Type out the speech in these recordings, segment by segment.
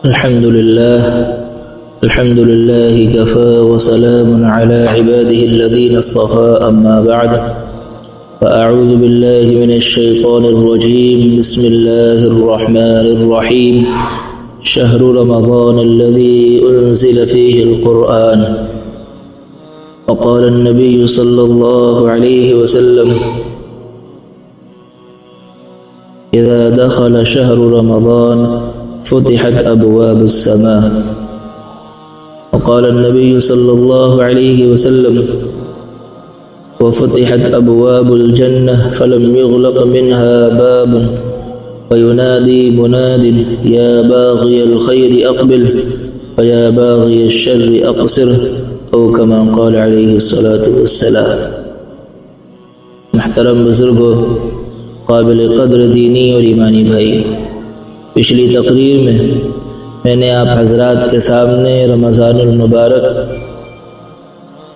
الحمد لله كفى وسلام على عباده الذين اصطفى أما بعد فأعوذ بالله من الشيطان الرجيم بسم الله الرحمن الرحيم شهر رمضان الذي أنزل فيه القرآن وقال النبي صلى الله عليه وسلم إذا دخل شهر رمضان فتحت أبواب السماء وقال النبي صلى الله عليه وسلم وفتحت أبواب الجنة فلم يغلق منها باب وينادي مناد يا باغي الخير أقبل ويا باغي الشر أقصر أو كما قال عليه الصلاة والسلام۔ محترم بزرگوں، قابل قدر دینی اور ایمانی بھائی، پچھلی تقریر میں نے آپ حضرات کے سامنے رمضان المبارک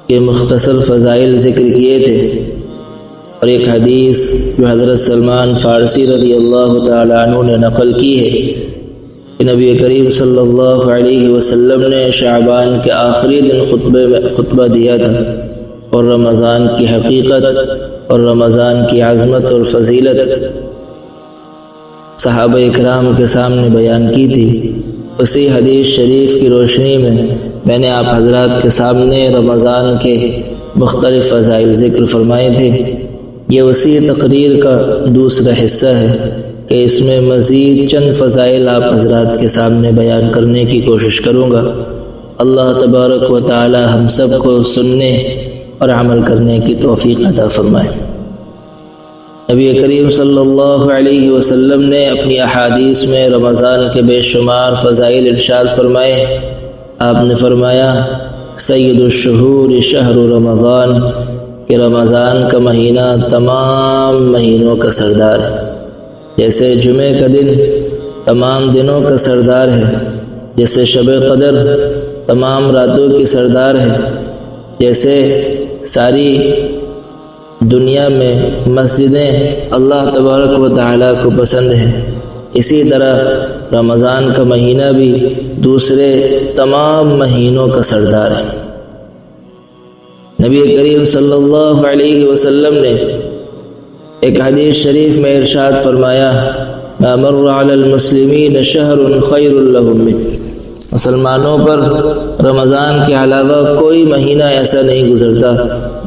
کے مختصر فضائل ذکر کیے تھے، اور ایک حدیث جو حضرت سلمان فارسی رضی اللہ تعالیٰ عنہ نے نقل کی ہے کہ نبی کریم صلی اللہ علیہ وسلم نے شعبان کے آخری دن خطبہ دیا تھا اور رمضان کی حقیقت اور رمضان کی عظمت اور فضیلت صحابہ اکرام کے سامنے بیان کی تھی۔ اسی حدیث شریف کی روشنی میں نے آپ حضرات کے سامنے رمضان کے مختلف فضائل ذکر فرمائے تھے۔ یہ اسی تقریر کا دوسرا حصہ ہے کہ اس میں مزید چند فضائل آپ حضرات کے سامنے بیان کرنے کی کوشش کروں گا۔ اللہ تبارک و تعالی ہم سب کو سننے اور عمل کرنے کی توفیق عطا فرمائے۔ نبی کریم صلی اللہ علیہ وسلم نے اپنی احادیث میں رمضان کے بے شمار فضائل ارشاد فرمائے۔ آپ نے فرمایا سید الشہور شہر رمضان، کہ رمضان کا مہینہ تمام مہینوں کا سردار ہے۔ جیسے جمعہ کا دن تمام دنوں کا سردار ہے، جیسے شب قدر تمام راتوں کی سردار ہے، جیسے ساری دنیا میں مسجدیں اللہ تبارک و تعالیٰ کو پسند ہے، اسی طرح رمضان کا مہینہ بھی دوسرے تمام مہینوں کا سردار ہے۔ نبی کریم صلی اللہ علیہ وسلم نے ایک حدیث شریف میں ارشاد فرمایا ما مر علی المسلمین شہر خیر لهم منہ، مسلمانوں پر رمضان کے علاوہ کوئی مہینہ ایسا نہیں گزرتا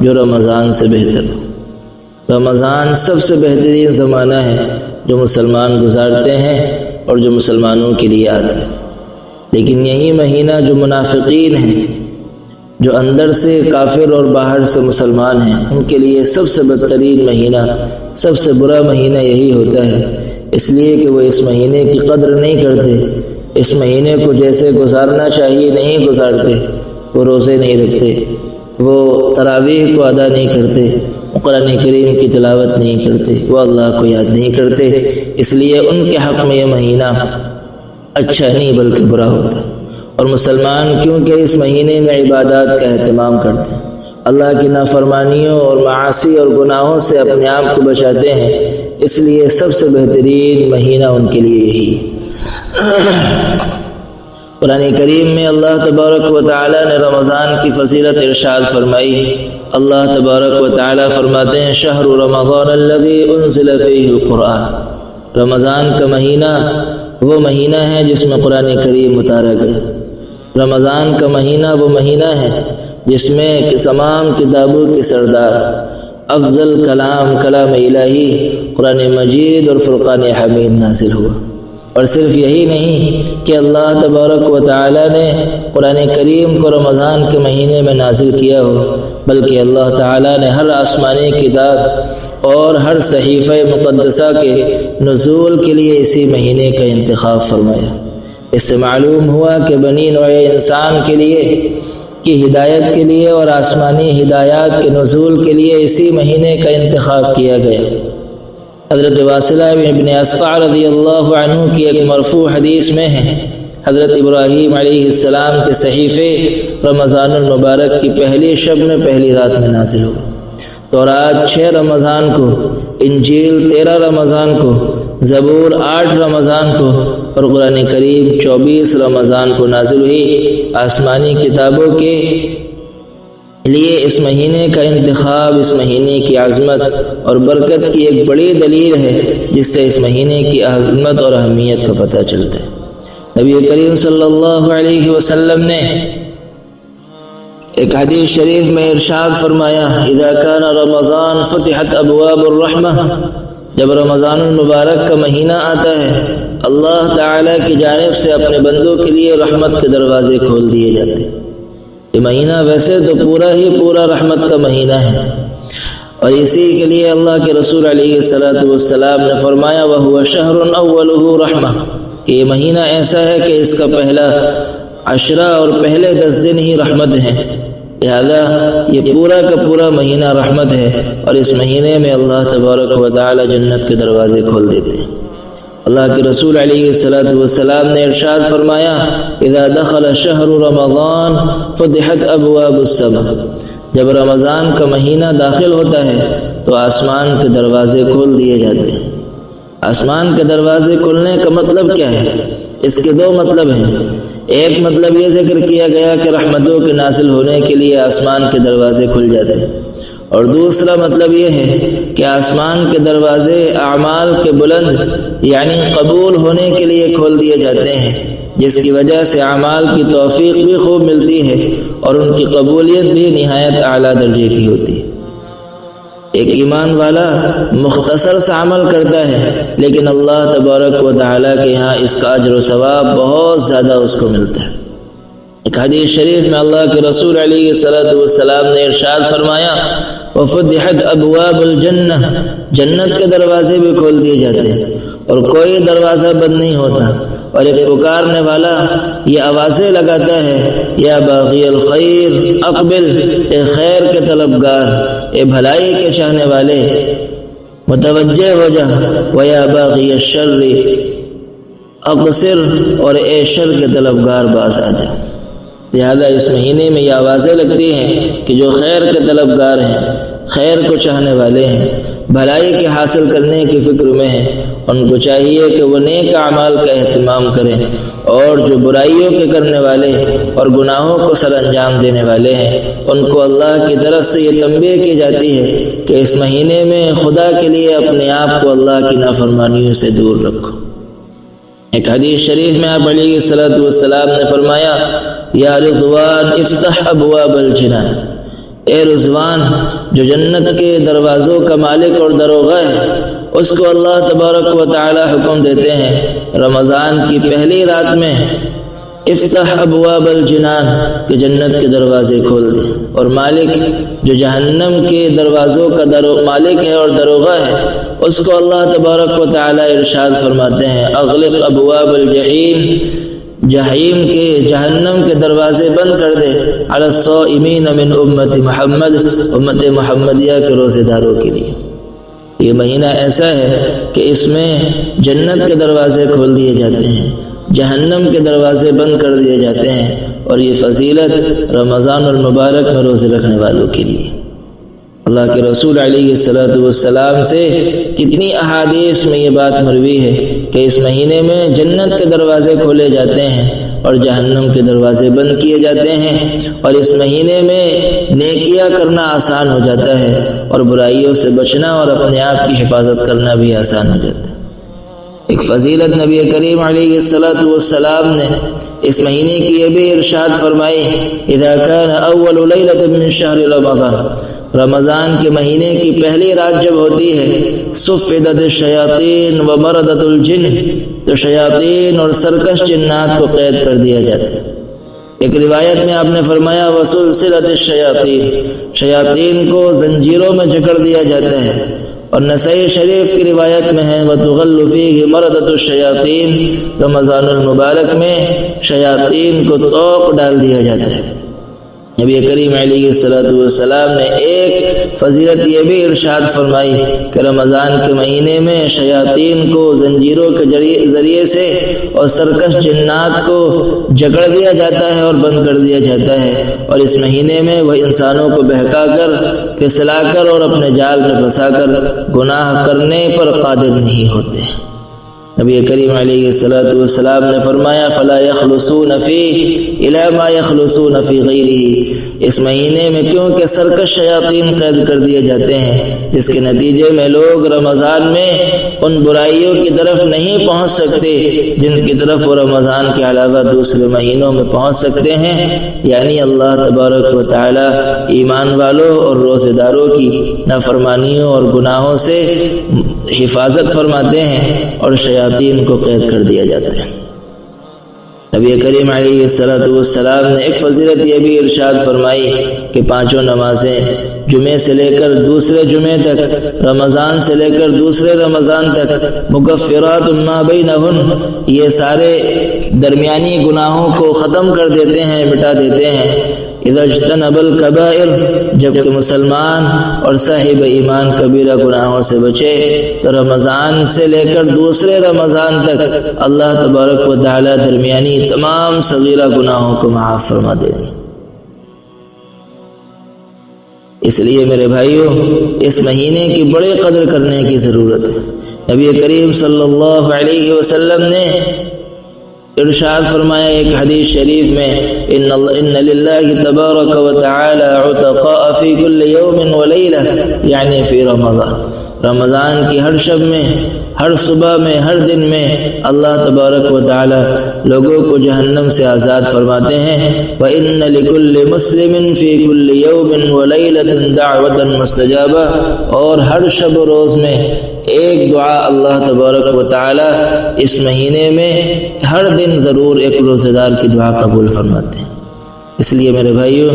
جو رمضان سے بہتر ہو۔ رمضان سب سے بہترین زمانہ ہے جو مسلمان گزارتے ہیں اور جو مسلمانوں کے لیے آتا ہے، لیکن یہی مہینہ جو منافقین ہیں، جو اندر سے کافر اور باہر سے مسلمان ہیں، ان کے لیے سب سے بدترین مہینہ، سب سے برا مہینہ یہی ہوتا ہے، اس لیے کہ وہ اس مہینے کی قدر نہیں کرتے، اس مہینے کو جیسے گزارنا چاہیے نہیں گزارتے، وہ روزے نہیں رکھتے، وہ تراویح کو ادا نہیں کرتے، قرآن کریم کی تلاوت نہیں کرتے، وہ اللہ کو یاد نہیں کرتے، اس لیے ان کے حق میں یہ مہینہ اچھا نہیں بلکہ برا ہوتا۔ اور مسلمان کیونکہ اس مہینے میں عبادات کا اہتمام کرتے ہیں، اللہ کی نافرمانیوں اور معاصی اور گناہوں سے اپنے آپ کو بچاتے ہیں، اس لیے سب سے بہترین مہینہ ان کے لیے یہی ہے۔ قرآن کریم میں اللہ تبارک و تعالی نے رمضان کی فضیلت ارشاد فرمائی۔ اللہ تبارک و تعالی فرماتے ہیں شہر رمضان الذی انزل فیہ القرآن، رمضان کا مہینہ وہ مہینہ ہے جس میں قرآن کریم اتارا گیا۔ رمضان کا مہینہ وہ مہینہ ہے جس میں تمام کتابوں کے سردار افضل کلام الہی قرآن مجید اور فرقان حمید نازل ہوا۔ اور صرف یہی نہیں کہ اللہ تبارک و تعالی نے قرآن کریم کو رمضان کے مہینے میں نازل کیا ہو، بلکہ اللہ تعالی نے ہر آسمانی کتاب اور ہر صحیفہ مقدسہ کے نزول کے لیے اسی مہینے کا انتخاب فرمایا۔ اس سے معلوم ہوا کہ بنی نوع انسان کے لیے کی ہدایت کے لیے اور آسمانی ہدایات کے نزول کے لیے اسی مہینے کا انتخاب کیا گیا۔ حضرت واصلہ بن اسقع رضی اللہ عنہ کی ایک مرفوع حدیث میں ہے حضرت ابراہیم علیہ السلام کے صحیفے رمضان المبارک کی پہلی شب میں پہلی رات میں نازل ہوا۔ تورات 6 رمضان کو، انجیل 13 رمضان کو، زبور 8 رمضان کو اور قرآن کریم 24 رمضان کو نازل ہوئی۔ آسمانی کتابوں کے لیے اس مہینے کا انتخاب اس مہینے کی عظمت اور برکت کی ایک بڑی دلیل ہے، جس سے اس مہینے کی عظمت اور اہمیت کا پتہ چلتا ہے۔ نبی کریم صلی اللہ علیہ وسلم نے ایک حدیث شریف میں ارشاد فرمایا، اذا کان رمضان فتحت ابواب الرحمہ، جب رمضان المبارک کا مہینہ آتا ہے اللہ تعالیٰ کی جانب سے اپنے بندوں کے لیے رحمت کے دروازے کھول دیے جاتے ہیں۔ یہ مہینہ ویسے تو پورا رحمت کا مہینہ ہے، اور اسی کے لیے اللہ کے رسول علیہ السلام نے فرمایا وَهُوَ شَهْرٌ أَوَّلُهُ رَحْمَةٌ، کہ یہ مہینہ ایسا ہے کہ اس کا پہلا عشرہ اور پہلے 10 دن ہی رحمت ہیں، لہذا یہ پورا کا پورا مہینہ رحمت ہے، اور اس مہینے میں اللہ تبارک و تعالی جنت کے دروازے کھول دیتے ہیں۔ اللہ کے رسول علیہ السلام نے ارشاد فرمایا اذا دخل شہر رمضان فتحت ابواب السماء، جب رمضان کا مہینہ داخل ہوتا ہے تو آسمان کے دروازے کھول دیے جاتے ہیں۔ آسمان کے دروازے کھلنے کا مطلب کیا ہے؟ اس کے 2 مطلب ہیں۔ ایک مطلب یہ ذکر کیا گیا کہ رحمتوں کے نازل ہونے کے لیے آسمان کے دروازے کھل جاتے ہیں، اور دوسرا مطلب یہ ہے کہ آسمان کے دروازے اعمال کے بلند یعنی قبول ہونے کے لیے کھول دیے جاتے ہیں، جس کی وجہ سے اعمال کی توفیق بھی خوب ملتی ہے اور ان کی قبولیت بھی نہایت اعلیٰ درجے کی ہوتی ہے۔ ایک ایمان والا مختصر سا عمل کرتا ہے، لیکن اللہ تبارک و تعالیٰ کے ہاں اس کا اجر و ثواب بہت زیادہ اس کو ملتا ہے۔ ایک حدیث شریف میں اللہ کے رسول علیہ السلام نے ارشاد فرمایا وَفُتِحَتْ أَبْوَابُ الْجَنَّةِ، جنت کے دروازے بھی کھول دیے جاتے ہیں اور کوئی دروازہ بند نہیں ہوتا، اور ایک پکارنے والا یہ آوازیں لگاتا ہے یا باغی الخیر اقبل، اے خیر کے طلبگار، اے بھلائی کے چاہنے والے متوجہ ہو جا، ویا باغی الشر اقصر، اور اے شر کے طلبگار باز آ جا۔ لہذا اس مہینے میں یہ آوازیں لگتی ہیں کہ جو خیر کے طلبگار ہیں، خیر کو چاہنے والے ہیں، بھلائی کے حاصل کرنے کی فکر میں ہیں، ان کو چاہیے کہ وہ نیک اعمال کا اہتمام کریں، اور جو برائیوں کے کرنے والے اور گناہوں کو سر انجام دینے والے ہیں ان کو اللہ کی طرف سے یہ تنبیہ کی جاتی ہے کہ اس مہینے میں خدا کے لیے اپنے آپ کو اللہ کی نافرمانیوں سے دور رکھو۔ ایک حدیث شریف میں آپ علیہ السلام نے فرمایا یا رضوان افتح ابواب الجنان، اے رضوان جو جنت کے دروازوں کا مالک اور دروغہ ہے، اس کو اللہ تبارک و تعالی حکم دیتے ہیں رمضان کی پہلی رات میں افتح ابواب الجنان کہ جنت کے دروازے کھول دے، اور مالک جو جہنم کے دروازوں کا مالک ہے اور دروغہ ہے اس کو اللہ تبارک و تعالی ارشاد فرماتے ہیں اغلق ابواب الجحیم، جہنم کے دروازے بند کر دے علی الصائمین من امت محمد، امت محمدیہ کے روزے داروں کے لیے۔ یہ مہینہ ایسا ہے کہ اس میں جنت کے دروازے کھول دیے جاتے ہیں، جہنم کے دروازے بند کر دیے جاتے ہیں، اور یہ فضیلت رمضان المبارک میں روزے رکھنے والوں کے لیے۔ اللہ کے رسول علیہ السلام سے کتنی احادیث میں یہ بات مروی ہے کہ اس مہینے میں جنت کے دروازے کھولے جاتے ہیں اور جہنم کے دروازے بند کیے جاتے ہیں، اور اس مہینے میں نیکیاں کرنا آسان ہو جاتا ہے اور برائیوں سے بچنا اور اپنے آپ کی حفاظت کرنا بھی آسان ہو جاتا ہے۔ ایک فضیلت نبی کریم علیہ السلام نے اس مہینے کی یہ بھی ارشاد فرمائی اذا کان اول لیلۃ من شہر رمضان، رمضان کے مہینے کی پہلی رات جب ہوتی ہے صفدت الشیاطین و مردت الجن، تو شیاطین اور سرکش جنات کو قید کر دیا جاتا ہے۔ ایک روایت میں آپ نے فرمایا وسلسلت الشیاطین، شیاطین کو زنجیروں میں جکڑ دیا جاتا ہے، اور نسائی شریف کی روایت میں ہے وتغل فیہ مردت الشیاطین، رمضان المبارک میں شیاطین کو طوق ڈال دیا جاتا ہے۔ نبی کریم علیہ السلام نے ایک فضیلت یہ بھی ارشاد فرمائی کہ رمضان کے مہینے میں شیاطین کو زنجیروں کے ذریعے سے اور سرکش جنات کو جکڑ دیا جاتا ہے اور بند کر دیا جاتا ہے، اور اس مہینے میں وہ انسانوں کو بہکا کر، پھسلا کر اور اپنے جال میں پھنسا کر گناہ کرنے پر قادر نہیں ہوتے۔ نبی کریم علیہ السلام نے فرمایا فلا یخلصون فیہ الی ما یخلصون فی غیرہ، اس مہینے میں کیونکہ سرکش شیاطین قید کر دیے جاتے ہیں، جس کے نتیجے میں لوگ رمضان میں ان برائیوں کی طرف نہیں پہنچ سکتے جن کی طرف وہ رمضان کے علاوہ دوسرے مہینوں میں پہنچ سکتے ہیں، یعنی اللہ تبارک و تعالی ایمان والوں اور روزے داروں کی نافرمانیوں اور گناہوں سے حفاظت فرماتے ہیں اور شیاطین کو قید کر دیا جاتا ہے۔ نبی کریم علیہ السلام نے ایک فضیلت یہ بھی ارشاد فرمائی کہ 5 نمازیں جمعے سے لے کر دوسرے جمعے تک، رمضان سے لے کر دوسرے رمضان تک، مکفرات ما بینہن، یہ سارے درمیانی گناہوں کو ختم کر دیتے ہیں، مٹا دیتے ہیں۔ اذا اجتنب الکبائر، جبکہ مسلمان اور صاحب ایمان کبیرہ گناہوں سے بچے تو رمضان سے لے کر دوسرے رمضان تک اللہ تبارک و تعالی درمیانی تمام صغیرہ گناہوں کو معاف فرما دیں گے۔ اس لیے میرے بھائیوں، اس مہینے کی بڑی قدر کرنے کی ضرورت ہے۔ نبی کریم صلی اللہ علیہ وسلم نے ارشاد فرمایا ایک حدیث شریف میں، ان للہ تبارک و تعالی عتقاء فی کل یوم و لیلہ، یعنی فی رمضان کی ہر شب میں، ہر صبح میں، ہر دن میں اللہ تبارک و تعالی لوگوں کو جہنم سے آزاد فرماتے ہیں۔ وَإِنَّ لِكُلِّ مُسْلِمٍ فِي كُلِّ يَوْمٍ وَلَيْلَةٍ دَعْوَةً مُسْتَجَابَةً، اور ہر شب و روز میں ایک دعا اللہ تبارک و تعالی اس مہینے میں ہر دن ضرور ایک روزہ دار کی دعا قبول فرماتے ہیں۔ اس لیے میرے بھائیوں،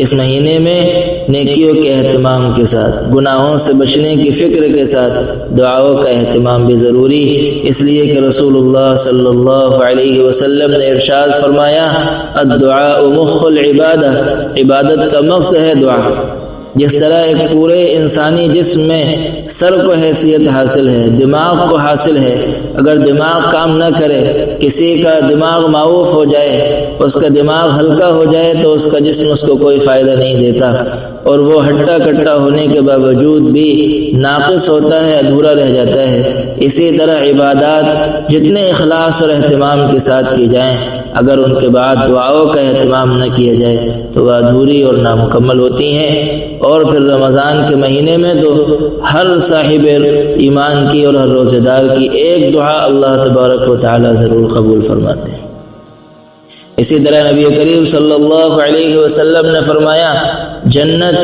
اس مہینے میں نیکیوں کے اہتمام کے ساتھ، گناہوں سے بچنے کی فکر کے ساتھ دعاؤں کا اہتمام بھی ضروری، اس لیے کہ رسول اللہ صلی اللہ علیہ وسلم نے ارشاد فرمایا الدعاء مخ العبادہ، عبادت کا مغز ہے دعا۔ جس طرح ایک پورے انسانی جسم میں سر کو حیثیت حاصل ہے، دماغ کو حاصل ہے، اگر دماغ کام نہ کرے، کسی کا دماغ معوف ہو جائے، اس کا دماغ ہلکا ہو جائے تو اس کا جسم اس کو کوئی فائدہ نہیں دیتا، اور وہ ہٹا کٹا ہونے کے باوجود بھی ناقص ہوتا ہے، ادھورا رہ جاتا ہے۔ اسی طرح عبادات جتنے اخلاص اور اہتمام کے ساتھ کی جائیں، اگر ان کے بعد دعاؤں کا اہتمام نہ کیا جائے تو وہ ادھوری اور نامکمل ہوتی ہیں۔ اور پھر رمضان کے مہینے میں تو ہر صاحب ایمان کی اور ہر روزے دار کی ایک دعا اللہ تبارک و تعالی ضرور قبول فرماتے ہیں۔ اسی طرح نبی کریم صلی اللہ علیہ وسلم نے فرمایا جنت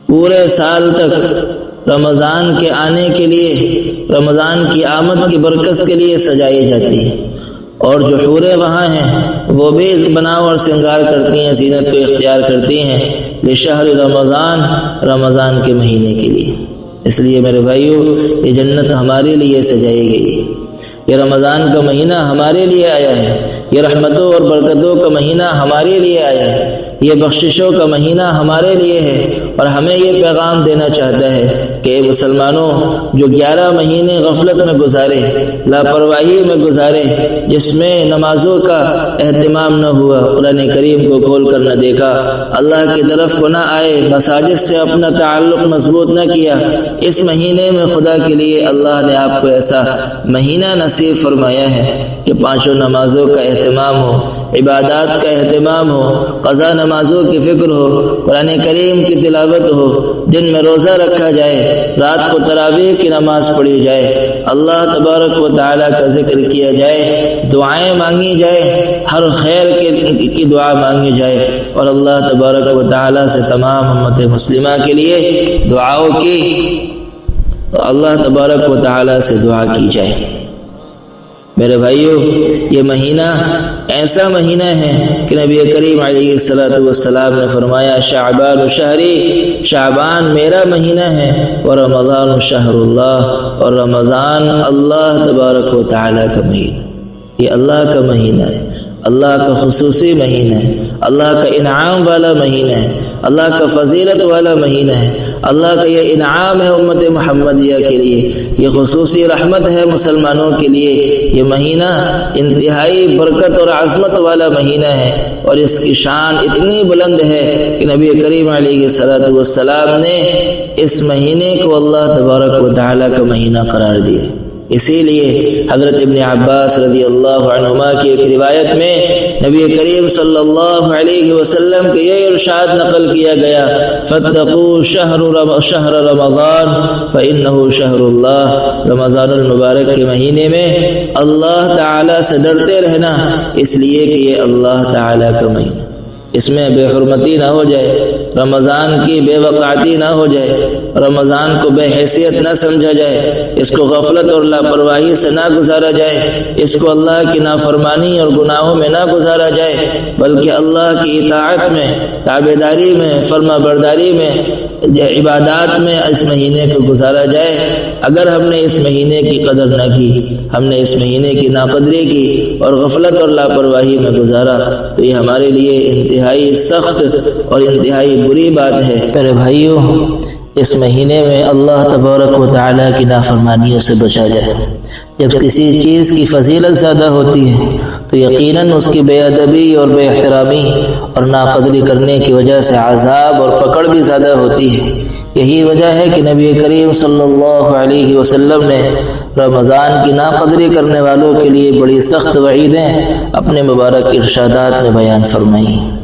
پورے سال تک رمضان کے آنے کے لیے، رمضان کی آمد کی برکت کے لیے سجائی جاتی ہے، اور جو حوریں وہاں ہیں وہ بھی بناؤ اور سنگار کرتی ہیں، زینت کو اختیار کرتی ہیں لشہر رمضان، رمضان کے مہینے کے لیے۔ اس لیے میرے بھائیوں، یہ جنت ہمارے لیے سجائی گئی ہے، یہ رمضان کا مہینہ ہمارے لیے آیا ہے، یہ رحمتوں اور برکتوں کا مہینہ ہمارے لیے آیا ہے، یہ بخششوں کا مہینہ ہمارے لیے ہے، اور ہمیں یہ پیغام دینا چاہتا ہے کہ اے مسلمانوں، جو 11 مہینے غفلت میں گزارے، لاپرواہی میں گزارے، جس میں نمازوں کا اہتمام نہ ہوا، قرآن کریم کو کھول کر نہ دیکھا، اللہ کی طرف کو نہ آئے، مساجد سے اپنا تعلق مضبوط نہ کیا، اس مہینے میں خدا کے لیے اللہ نے آپ کو ایسا مہینہ نصیب فرمایا ہے کہ 5 نمازوں کا اہتمام ہو، عبادات کا اہتمام ہو، قضا نمازوں کی فکر ہو، قرآن کریم کی تلاوت ہو، دن میں روزہ رکھا جائے، رات کو تراویح کی نماز پڑھی جائے، اللہ تبارک و تعالیٰ کا ذکر کیا جائے، دعائیں مانگی جائے، ہر خیر کی دعا مانگی جائے، اور اللہ تبارک و تعالیٰ سے تمام امت مسلمہ کے لیے دعاؤں کی، اللہ تبارک و تعالیٰ سے دعا کی جائے۔ میرے بھائیوں، یہ مہینہ ایسا مہینہ ہے کہ نبی کریم علیہ السلام نے فرمایا شعبان شہری، شعبان میرا مہینہ ہے، ورمضان شہر اللہ، اور رمضان اللہ تبارک و تعالیٰ کا مہینہ، یہ اللہ کا مہینہ ہے، اللہ کا خصوصی مہینہ ہے، اللہ کا انعام والا مہینہ ہے، اللہ کا فضیلت والا مہینہ ہے، اللہ کا یہ انعام ہے امت محمدیہ کے لیے، یہ خصوصی رحمت ہے مسلمانوں کے لیے، یہ مہینہ انتہائی برکت اور عظمت والا مہینہ ہے، اور اس کی شان اتنی بلند ہے کہ نبی کریم علیہ السلام نے اس مہینے کو اللہ تبارک و تعالیٰ کا مہینہ قرار دیا۔ اسی لیے حضرت ابن عباس رضی اللہ عنہما کی ایک روایت میں نبی کریم صلی اللہ علیہ وسلم کے یہ ارشاد نقل کیا گیا، فاتقوا شہر رمضان فإنہ شہر اللہ، رمضان المبارک کے مہینے میں اللہ تعالی سے ڈرتے رہنا، اس لیے کہ یہ اللہ تعالی کا مہینہ، اس میں بے حرمتی نہ ہو جائے، رمضان کی بے وقعتی نہ ہو جائے، رمضان کو بے حیثیت نہ سمجھا جائے، اس کو غفلت اور لاپرواہی سے نہ گزارا جائے، اس کو اللہ کی نافرمانی اور گناہوں میں نہ گزارا جائے، بلکہ اللہ کی اطاعت میں، تابعداری میں، فرما برداری میں، عبادات میں اس مہینے کو گزارا جائے۔ اگر ہم نے اس مہینے کی قدر نہ کی، ہم نے اس مہینے کی ناقدری کی اور غفلت اور لاپرواہی میں گزارا تو یہ ہمارے لیے انتہائی سخت اور انتہائی بری بات ہے۔ میرے بھائیوں، اس مہینے میں اللہ تبارک و تعالیٰ کی نافرمانیوں سے بچا جائے۔ جب کسی چیز کی فضیلت زیادہ ہوتی ہے تو یقیناً اس کی بے ادبی اور بے احترامی اور ناقدری کرنے کی وجہ سے عذاب اور پکڑ بھی زیادہ ہوتی ہے۔ یہی وجہ ہے کہ نبی کریم صلی اللہ علیہ وسلم نے رمضان کی ناقدری کرنے والوں کے لیے بڑی سخت وعیدیں اپنے مبارک ارشادات میں بیان فرمائیں۔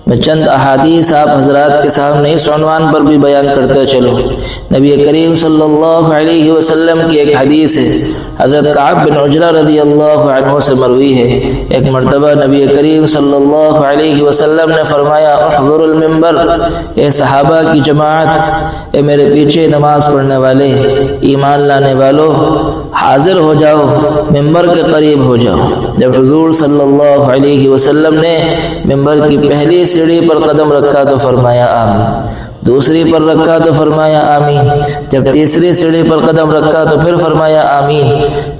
میں چند احادیث آپ حضرات کے سامنے اس عنوان پر بھی بیان کرتے چلوں۔ نبی کریم صلی اللہ علیہ وسلم کی ایک حدیث ہے، حضرت کعب بن عجرہ رضی اللہ عنہ سے مروی ہے۔ ایک مرتبہ نبی کریم صلی اللہ علیہ وسلم نے فرمایا، احضر المنبر، اے صحابہ کی جماعت، اے میرے پیچھے نماز پڑھنے والے، ایمان لانے والو، حاضر ہو جاؤ، منبر کے قریب ہو جاؤ۔ جب حضور صلی اللہ علیہ وسلم نے منبر کی پہلی سیڑھی پر قدم رکھا تو فرمایا آمین، دوسری پر رکھا تو فرمایا آمین، جب تیسری سیڑھی پر قدم رکھا تو پھر فرمایا آمین۔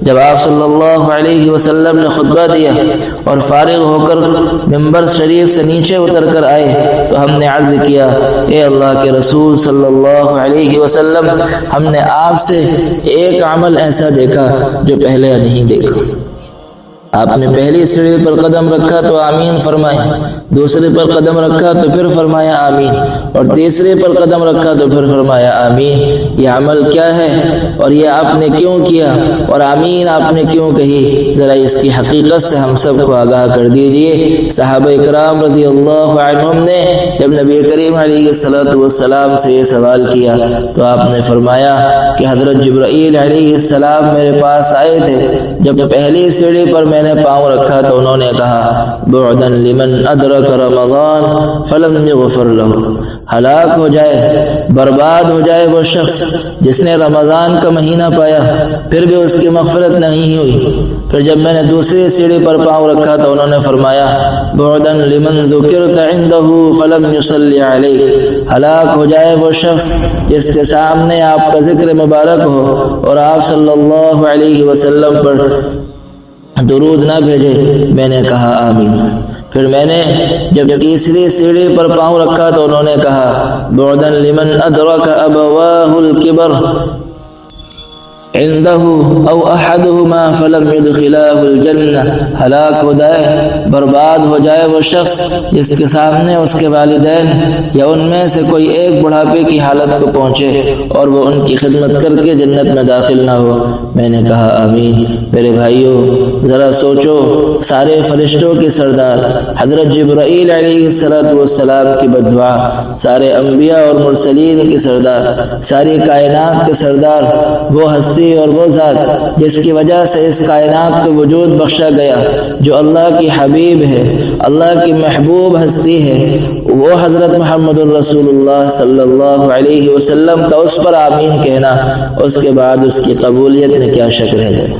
جب آپ صلی اللہ علیہ وسلم نے خطبہ دیا اور فارغ ہو کر منبر شریف سے نیچے اتر کر آئے تو ہم نے عرض کیا، اے اللہ کے رسول صلی اللہ علیہ وسلم، ہم نے آپ سے ایک عمل ایسا دیکھا جو پہلے نہیں دیکھا۔ آپ نے پہلی سیڑھی پر قدم رکھا تو آمین فرمایا، دوسرے پر قدم رکھا تو پھر فرمایا آمین، اور تیسرے پر قدم رکھا تو پھر فرمایا آمین۔ یہ عمل کیا ہے اور یہ آپ نے کیوں کیا اور آمین آپ نے کیوں کہی؟ ذرا اس کی حقیقت سے ہم سب کو آگاہ کر دیجئے۔ صحابہ کرام رضی اللہ عنہم نے جب نبی کریم علیہ الصلوۃ والسلام سے یہ سوال کیا تو آپ نے فرمایا کہ حضرت جبرائیل علیہ السلام میرے پاس آئے تھے، جب پہلی سیڑھی پر میں نے پاؤں رکھا تو انہوں نے کہا، بعداً لمن ادرک رمضان فلم یغفر لہ، ہلاک ہو جائے، برباد ہو جائے وہ شخص جس نے رمضان کا مہینہ پایا پھر بھی اس کی مغفرت نہیں ہوئی۔ پھر جب میں نے دوسری سیڑھی پر پاؤں رکھا تو انہوں نے فرمایا، بعداً لمن ذکرت عنده فلم یصلی علیک، ہلاک ہو جائے وہ شخص جس کے سامنے آپ کا ذکر مبارک ہو اور آپ صلی اللہ علیہ وسلم پر درود نہ بھیجے۔ میں نے کہا آمین۔ پھر میں نے جب تیسری سیڑھی پر پاؤں رکھا تو انہوں نے کہا، بعداً لمن ادرک ابواہ الکبر عنده او احدهما فلم يدخلاه الجنہ، ہلاک ہو جائے، برباد ہو جائے وہ شخص جس کے سامنے اس کے والدین یا ان میں سے کوئی ایک بڑھاپے کی حالت کو پہنچے اور وہ ان کی خدمت کر کے جنت میں داخل نہ ہو۔ میں نے کہا آمین۔ میرے بھائیوں، ذرا سوچو، سارے فرشتوں کے سردار حضرت جبرائیل علیہ السلام کی بددعا، سارے انبیاء اور مرسلین کے سردار، ساری کائنات کے سردار، وہ ہستی اور وہ ذات جس کی وجہ سے اس کائنات کو وجود بخشا گیا، جو اللہ کی حبیب ہے، اللہ کی محبوب ہستی ہے، وہ حضرت محمد الرسول اللہ صلی اللہ علیہ وسلم کا اس پر آمین کہنا، اس کے بعد اس کی قبولیت میں کیا شک رہ جائے۔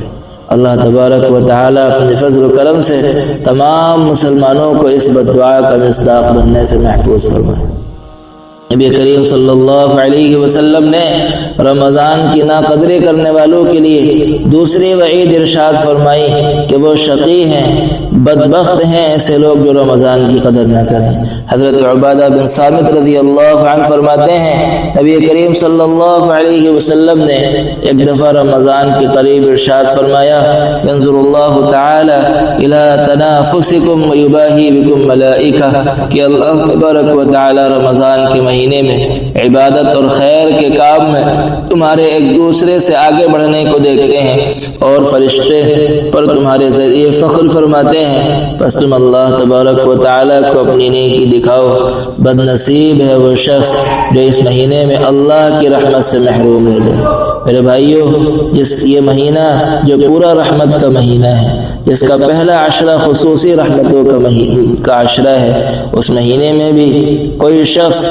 اللہ تبارک و تعالی اپنے فضل و کرم سے تمام مسلمانوں کو اس بددعا کا مصداق بننے سے محفوظ فرمائے۔ نبی کریم صلی اللہ علیہ وسلم نے رمضان کی ناقدری کرنے والوں کے لیے دوسری وعید ارشاد فرمائی کہ وہ شقی ہیں، بدبخت ہیں ایسے لوگ جو رمضان کی قدر نہ کریں۔ حضرت عبادہ بن صامت رضی اللہ عنہ فرماتے ہیں، نبی کریم صلی اللہ علیہ وسلم نے ایک دفعہ رمضان کے قریب ارشاد فرمایا، ينظر اللہ تعالی الى تنافسکم ویباہی بکم ملائکہ، کہ اللہ تبارک و تعالی رمضان کے مہینے مہینے میں عبادت اور خیر کے کام میں تمہارے ایک دوسرے سے آگے بڑھنے کو دیکھتے ہیں اور فرشتے پر تمہارے ذریعے فخر فرماتے ہیں، پس تم اللہ تبارک و تعالیٰ کو اپنی نیکی دکھاؤ۔ بد نصیب ہے وہ شخص جو اس مہینے میں اللہ کی رحمت سے محروم رہ جائے۔ میرے بھائیو، یہ مہینہ جو پورا رحمت کا مہینہ ہے، جس کا پہلا عشرہ خصوصی رحمتوں کا عشرہ ہے، اس مہینے میں بھی کوئی شخص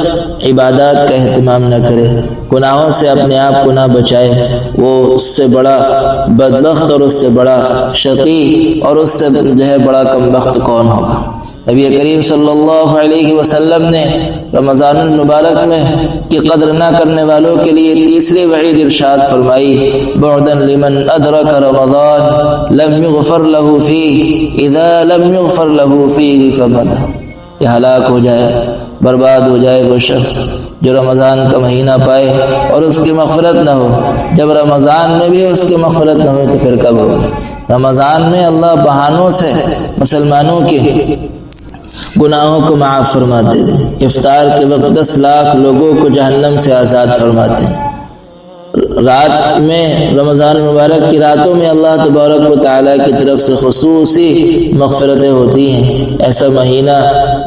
عبادات کا اہتمام نہ کرے، گناہوں سے اپنے آپ کو نہ بچائے، وہ اس سے بڑا بدبخت اور اس سے بڑا شقی اور اس سے بڑا کمبخت کون ہوگا؟ نبی کریم صلی اللہ علیہ وسلم نے رمضان المبارک میں کی قدر نہ کرنے والوں کے لیے تیسری وعید ارشاد فرمائی، بعدا لمن ادرک رمضان لم یغفر له فیہ اذا لم یغفر له فیہ فبدا۔ یہ ہلاک ہو جائے، برباد ہو جائے وہ شخص جو رمضان کا مہینہ پائے اور اس کی مغفرت نہ ہو۔ جب رمضان میں بھی اس کی مغفرت نہ ہو تو پھر کب ہوگی؟ رمضان میں اللہ بہانوں سے مسلمانوں کے گناہوں کو معاف فرماتے ہیں، افطار کے وقت 10 لاکھ لوگوں کو جہنم سے آزاد فرماتے ہیں۔ رات میں رمضان مبارک کی راتوں میں اللہ تبارک و تعالیٰ کی طرف سے خصوصی مغفرتیں ہوتی ہیں۔ ایسا مہینہ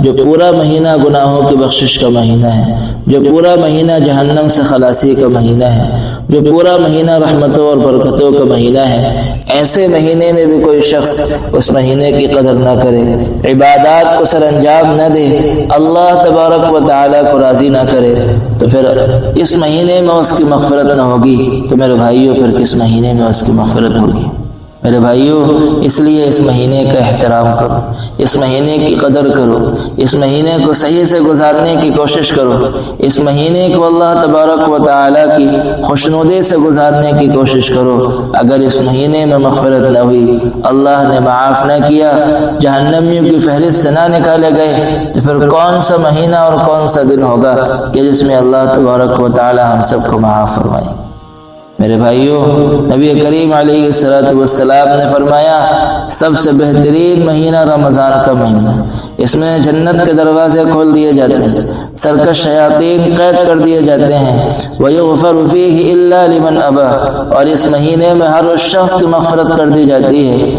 جو پورا مہینہ گناہوں کی بخشش کا مہینہ ہے، جو پورا مہینہ جہنم سے خلاصی کا مہینہ ہے، جو پورا مہینہ رحمتوں اور برکتوں کا مہینہ ہے، ایسے مہینے میں بھی کوئی شخص اس مہینے کی قدر نہ کرے، عبادات کو سر انجام نہ دے، اللہ تبارک و تعالیٰ کو راضی نہ کرے، تو پھر اس مہینے میں اس کی مغفرت نہ ہوگی، تو میرے بھائیوں پھر کس مہینے میں اس کی مغفرت ہوگی؟ میرے بھائیوں، اس لیے اس مہینے کا احترام کرو، اس مہینے کی قدر کرو، اس مہینے کو صحیح سے گزارنے کی کوشش کرو، اس مہینے کو اللہ تبارک و تعالیٰ کی خوشنودی سے گزارنے کی کوشش کرو۔ اگر اس مہینے میں مغفرت نہ ہوئی، اللہ نے معاف نہ کیا، جہنمیوں کی فہرست سے نہ نکالے گئے، تو پھر کون سا مہینہ اور کون سا دن ہوگا کہ جس میں اللہ تبارک و تعالیٰ ہم سب کو معاف فرمائے؟ میرے بھائیوں، نبی کریم علیہ السلام نے فرمایا، سب سے بہترین مہینہ رمضان کا مہینہ، اس میں جنت کے دروازے کھول دیے جاتے ہیں، سرکش شیاطین قید کر دیے جاتے ہیں، وَيُغْفَرُ فِيهِ إِلَّا لِمَنْ أَبَى، اور اس مہینے میں ہر اس شخص کی مغفرت کر دی جاتی ہے،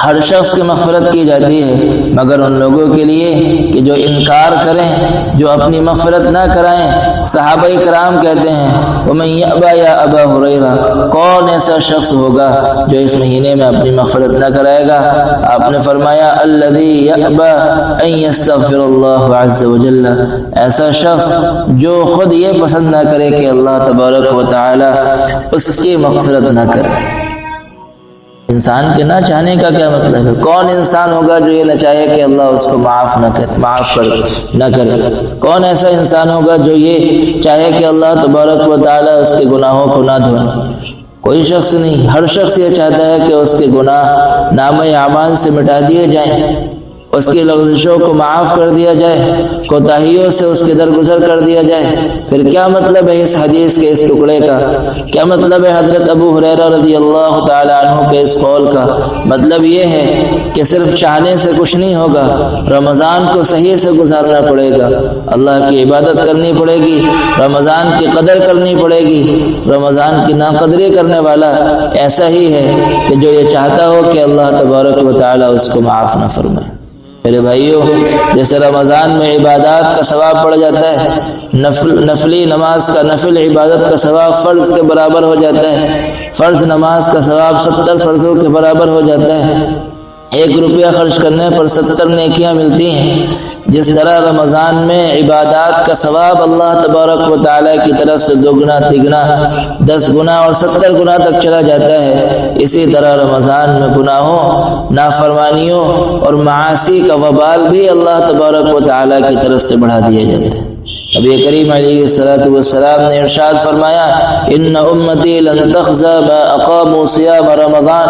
ہر شخص کی مغفرت کی جاتی ہے مگر ان لوگوں کے لیے کہ جو انکار کریں، جو اپنی مغفرت نہ کرائیں۔ صحابہ کرام کہتے ہیں، وَمَنْ يَأْبَى يَا أَبَا هُرَيْرَةَ، کون ایسا شخص ہوگا جو اس مہینے میں اپنی مغفرت نہ کرائے گا؟ آپ نے فرمایا، الَّذِي يَأْبَى أَن يَسْتَغْفِرَ اللَّهُ عَزَّ وَجَلَّ، ایسا شخص جو خود یہ پسند نہ کرے کہ اللہ تبارک و تعالی اس کی مغفرت نہ کرے۔ انسان کے نہ چاہنے کا کیا مطلب ہے؟ کون انسان ہوگا جو یہ نہ چاہے کہ اللہ اس کو معاف نہ کرے؟ کون ایسا انسان ہوگا جو یہ چاہے کہ اللہ تبارک و تعالیٰ اس کے گناہوں کو نہ دھوئے؟ کوئی شخص نہیں۔ ہر شخص یہ چاہتا ہے کہ اس کے گناہ نامہ اعمال سے مٹا دیے جائیں، اس کی لغزشوں کو معاف کر دیا جائے، کوتاہیوں سے اس کے درگزر کر دیا جائے۔ پھر کیا مطلب ہے اس حدیث کے اس ٹکڑے کا؟ کیا مطلب ہے حضرت ابو ہریرہ رضی اللہ تعالی عنہ کے اس قول کا؟ مطلب یہ ہے کہ صرف چاہنے سے کچھ نہیں ہوگا، رمضان کو صحیح سے گزارنا پڑے گا، اللہ کی عبادت کرنی پڑے گی، رمضان کی قدر کرنی پڑے گی۔ رمضان کی ناقدری کرنے والا ایسا ہی ہے کہ جو یہ چاہتا ہو کہ اللہ تبارک و تعالی اس کو معاف نہ فرمائے۔ میرے بھائیوں، جیسے رمضان میں عبادات کا ثواب بڑھ جاتا ہے، نفلی نماز کا، نفل عبادت کا ثواب فرض کے برابر ہو جاتا ہے، فرض نماز کا ثواب 70 فرضوں کے برابر ہو جاتا ہے، 1 روپیہ خرچ کرنے پر 70 نیکیاں ملتی ہیں، جس طرح رمضان میں عبادات کا ثواب اللہ تبارک و تعالیٰ کی طرف سے 2 گنا 3 گنا 10 گنا اور 70 گنا تک چلا جاتا ہے، اسی طرح رمضان میں گناہوں، نافرمانیوں اور معاصی کا وبال بھی اللہ تبارک و تعالیٰ کی طرف سے بڑھا دیا جاتا ہے۔ نبی کریم علیہ السلام نے ارشاد فرمایا، ان امتی لن تخزى ما اقاموا صيام رمضان،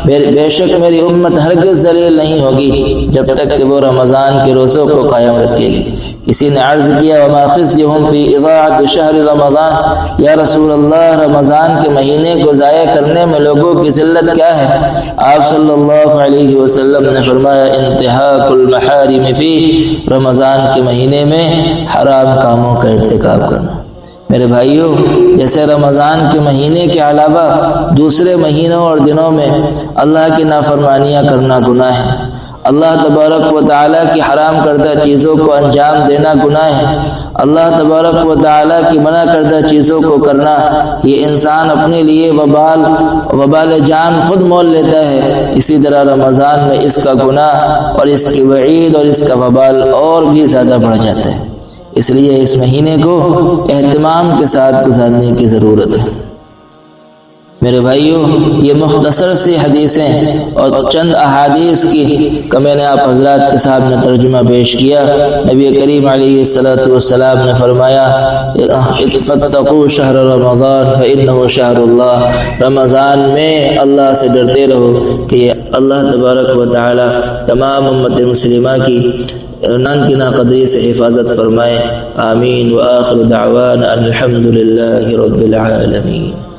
بے شک میری امت ہرگز ذلیل نہیں ہوگی جب تک کہ وہ رمضان کے روزوں کو قائم رکھے گی۔ کسی نے عرض کیا، وما خزيهم في اضاعة شهر رمضان، یا رسول اللہ، رمضان کے مہینے کو ضائع کرنے میں لوگوں کی ذلت کیا ہے؟ آپ صلی اللہ علیہ وسلم نے فرمایا، انتہاک المحارم فی، رمضان کے مہینے میں حرام کا حراموں کا ارتکاب کرنا۔ میرے بھائیوں، جیسے رمضان کے مہینے کے علاوہ دوسرے مہینوں اور دنوں میں اللہ کی نافرمانیاں کرنا گناہ ہے، اللہ تبارک و تعالیٰ کی حرام کردہ چیزوں کو انجام دینا گناہ ہے، اللہ تبارک و تعالیٰ کی منع کردہ چیزوں کو کرنا، یہ انسان اپنے لیے وبال جان خود مول لیتا ہے۔ اسی طرح رمضان میں اس کا گناہ اور اس کی وعید اور اس کا وبال اور بھی زیادہ بڑھ جاتا ہے۔ اس لیے اس مہینے کو اہتمام کے ساتھ گزارنے کی ضرورت ہے۔ میرے بھائیوں، یہ مختصر سی حدیثیں اور چند احادیث کا میں نے آپ حضرات کے سامنے ترجمہ پیش کیا۔ نبی کریم علیہ السلام نے فرمایا، اتقوا شہر رمضان فإنہ شہر اللہ، رمضان میں اللہ سے ڈرتے رہو کہ اللہ تبارک و تعالی تمام امت مسلمہ کی رمضان کی ناقدری سے حفاظت فرمائے۔ آمین۔ وآخر دعوانا ان الحمد للہ رب العالمین۔